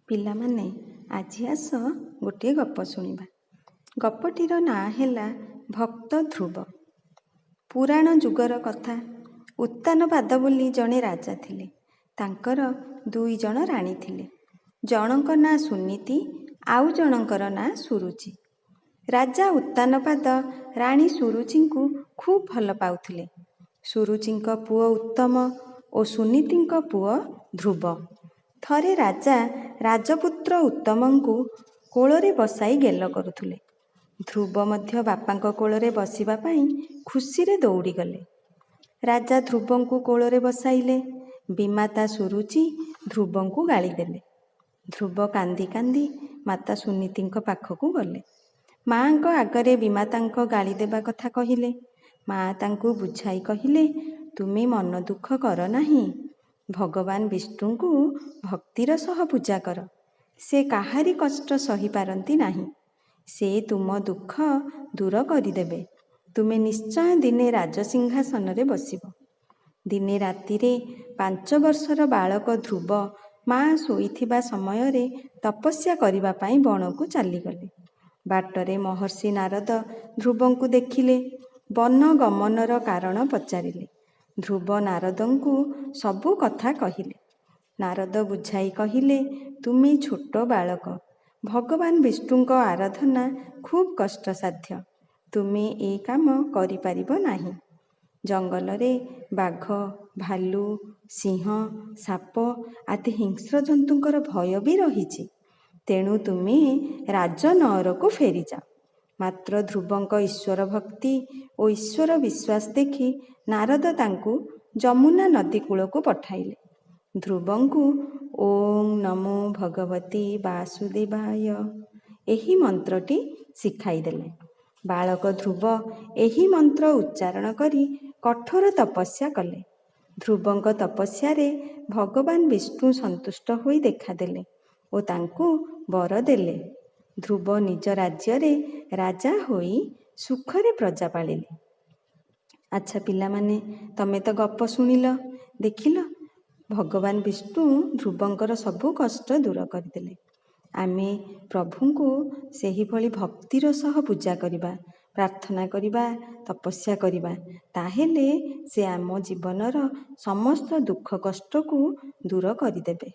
ପିଲାମାନେ ଆଜି ଆସ ଗୋଟିଏ ଗପ ଶୁଣିବା। ଗପଟିର ନାଁ ହେଲା ଭକ୍ତ ଧ୍ରୁବ। ପୁରାଣ ଯୁଗର କଥା। ଉତ୍ତାନପାଦ ବୋଲି ଜଣେ ରାଜା ଥିଲେ। ତାଙ୍କର 2 ଜଣ ରାଣୀ ଥିଲେ। ଜଣଙ୍କ ନାଁ ସୁନୀତି, ଆଉ ଜଣଙ୍କର ନାଁ ସୁରୁଚି। ରାଜା ଉତ୍ତାନପାଦ ରାଣୀ ସୁରୁଚିଙ୍କୁ ଖୁବ୍ ଭଲ ପାଉଥିଲେ। ସୁରୁଚିଙ୍କ ପୁଅ ଉତ୍ତମ ଓ ସୁନୀତିଙ୍କ ପୁଅ ଧ୍ରୁବ। ଥରେ ରାଜା ରାଜପୁତ୍ର ଉତ୍ତମଙ୍କୁ କୋଳରେ ବସାଇ ଗେଲ କରୁଥିଲେ। ଧ୍ରୁବ ମଧ୍ୟ ବାପାଙ୍କ କୋଳରେ ବସିବା ପାଇଁ ଖୁସିରେ ଦୌଡ଼ିଗଲେ। ରାଜା ଧ୍ରୁବଙ୍କୁ କୋଳରେ ବସାଇଲେ। ବିମାତା ସୁରୁଚି ଧ୍ରୁବଙ୍କୁ ଗାଳିଦେଲେ। ଧ୍ରୁବ କାନ୍ଦି କାନ୍ଦି ମାତା ସୁନୀତିଙ୍କ ପାଖକୁ ଗଲେ। ମାଆଙ୍କ ଆଗରେ ବିମାତାଙ୍କ ଗାଳି ଦେବା କଥା କହିଲେ। ମାଆ ତାଙ୍କୁ ବୁଝାଇ କହିଲେ, ତୁମେ ମନ ଦୁଃଖ କର ନାହିଁ। ଭଗବାନ ବିଷ୍ଣୁଙ୍କୁ ଭକ୍ତିର ସହ ପୂଜା କର। ସେ କାହାରି କଷ୍ଟ ସହିପାରନ୍ତି ନାହିଁ। ସେ ତୁମ ଦୁଃଖ ଦୂର କରିଦେବେ। ତୁମେ ନିଶ୍ଚୟ ଦିନେ ରାଜସିଂହାସନରେ ବସିବ। ଦିନେ ରାତିରେ 5 ବର୍ଷର ବାଳକ ଧ୍ରୁବ ମାଆ ଶୋଇଥିବା ସମୟରେ ତପସ୍ୟା କରିବା ପାଇଁ ବଣକୁ ଚାଲିଗଲେ। ବାଟରେ ମହର୍ଷି ନାରଦ ଧ୍ରୁବଙ୍କୁ ଦେଖିଲେ। ବନ ଗମନର କାରଣ ପଚାରିଲେ। ଧ୍ରୁବ ନାରଦଙ୍କୁ ସବୁ କଥା କହିଲେ। ନାରଦ ବୁଝାଇ କହିଲେ, ତୁମେ ଛୋଟ ବାଳକ। ଭଗବାନ ବିଷ୍ଣୁଙ୍କ ଆରାଧନା ଖୁବ୍ କଷ୍ଟସାଧ୍ୟ। ତୁମେ ଏ କାମ କରିପାରିବ ନାହିଁ। ଜଙ୍ଗଲରେ ବାଘ, ଭାଲୁ, ସିଂହ, ସାପ ଆଦି ହିଂସ୍ର ଜନ୍ତୁଙ୍କର ଭୟ ବି ରହିଛି। ତେଣୁ ତୁମେ ରାଜନଅରକୁ ଫେରିଯାଅ। ମାତ୍ର ଧ୍ରୁବଙ୍କ ଈଶ୍ୱର ଭକ୍ତି ଓ ଈଶ୍ୱର ବିଶ୍ୱାସ ଦେଖି ନାରଦ ତାଙ୍କୁ ଯମୁନା ନଦୀ କୂଳକୁ ପଠାଇଲେ। ଧ୍ରୁବଙ୍କୁ ଓଁ ନମୋ ଭଗବତେ ବାସୁଦେବାୟ ଏହି ମନ୍ତ୍ରଟି ଶିଖାଇଦେଲେ। ବାଳକ ଧ୍ରୁବ ଏହି ମନ୍ତ୍ର ଉଚ୍ଚାରଣ କରି କଠୋର ତପସ୍ୟା କଲେ। ଧ୍ରୁବଙ୍କ ତପସ୍ୟାରେ ଭଗବାନ ବିଷ୍ଣୁ ସନ୍ତୁଷ୍ଟ ହୋଇ ଦେଖାଦେଲେ ଓ ତାଙ୍କୁ ବର ଦେଲେ। ଧ୍ରୁବ ନିଜ ରାଜ୍ୟରେ ରାଜା ହୋଇ ସୁଖରେ ପ୍ରଜା ପାଳିଲେ। ଆଚ୍ଛା ପିଲାମାନେ, ତମେ ତ ଗପ ଶୁଣିଲ, ଦେଖିଲ ଭଗବାନ ବିଷ୍ଣୁ ଧ୍ରୁବଙ୍କର ସବୁ କଷ୍ଟ ଦୂର କରିଦେଲେ। ଆମେ ପ୍ରଭୁଙ୍କୁ ସେହିଭଳି ଭକ୍ତିର ସହ ପୂଜା କରିବା, ପ୍ରାର୍ଥନା କରିବା, ତପସ୍ୟା କରିବା। ତାହେଲେ ସେ ଆମ ଜୀବନର ସମସ୍ତ ଦୁଃଖ କଷ୍ଟକୁ ଦୂର କରିଦେବେ।